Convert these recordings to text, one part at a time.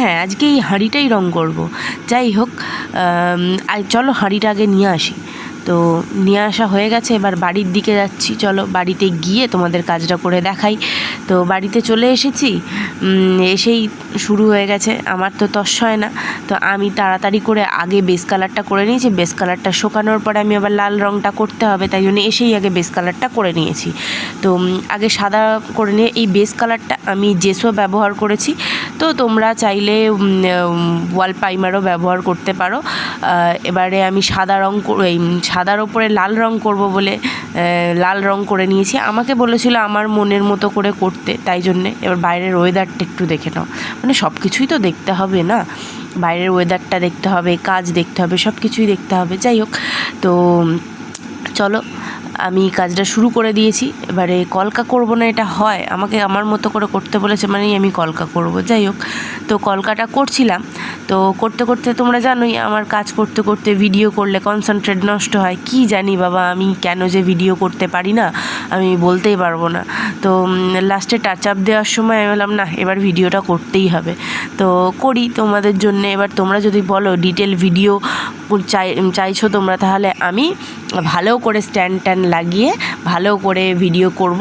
হ্যাঁ আজকে এই হাঁড়িটাই রং করব। যাই হোক, চলো হাঁড়িটা আগে নিয়ে আসি। তো নিয়ে আসা হয়ে গেছে, এবার বাড়ির দিকে যাচ্ছি। চলো বাড়িতে গিয়ে তোমাদের কাজটা করে দেখাই। তো বাড়িতে চলে এসেছি, এসেই শুরু হয়ে গেছে। আমার তো তস হয় না, তো আমি তাড়াতাড়ি করে আগে বেস কালারটা করে নিয়েছি। বেস কালারটা শুকানোর পরে আমি আবার লাল রঙটা করতে হবে, তাই জন্য এসেই আগে বেস কালারটা করে নিয়েছি। তো আগে সাদা করে নিয়ে এই বেস কালারটা আমি জেসো ব্যবহার করেছি। তো তোমরা চাইলে ওয়াল প্রাইমারও ব্যবহার করতে পারো। এবারে আমি সাদার ওপরে লাল রং করব বলে লাল রং করে নিয়েছি। আমাকে বলেছিল আমার মনের মতো করে করতে, তাই জন্যে। এবার বাইরের ওয়েদারটা একটু দেখে নাও, মানে সব কিছুই তো দেখতে হবে না, বাইরের ওয়েদারটা দেখতে হবে, কাজ দেখতে হবে, সব কিছুই দেখতে হবে। যাই হোক, তো চলো আমি কাজটা শুরু করে দিয়েছি। এবারে কলকা করব না, এটা হয়, আমাকে আমার মতো করে করতে বলেছে মানেই আমি কলকা করব। যাই হোক, তো কলকাটা করছিলাম। তো করতে করতে তোমরা জানোই আমার কাজ করতে করতে ভিডিও করলে কনসেন্ট্রেট নষ্ট হয়। কি জানি বাবা, আমি কেন যে ভিডিও করতে পারি না আমি বলতেই পারবো না। তো লাস্টে টাচ আপ দেওয়ার সময় আমি বললাম না, এবার ভিডিওটা করতেই হবে। তো করি তোমাদের জন্য। এবার তোমরা যদি বলো ডিটেল ভিডিও চাইছো তোমরা, তাহলে আমি ভালো করে স্ট্যান্ড লাগিয়ে ভালো করে ভিডিও করব।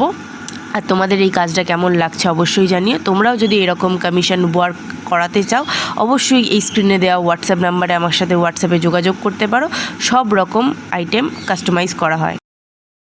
আর তোমাদের এই কাজটা কেমন লাগছে অবশ্যই জানিও। তোমরাও যদি এরকম কমিশন ওয়ার্ক করাতে চাও, অবশ্যই এই স্ক্রিনে দেওয়া হোয়াটসঅ্যাপ নাম্বারে আমার সাথে হোয়াটসঅ্যাপে যোগাযোগ করতে পারো। সব রকম আইটেম কাস্টমাইজ করা হয়।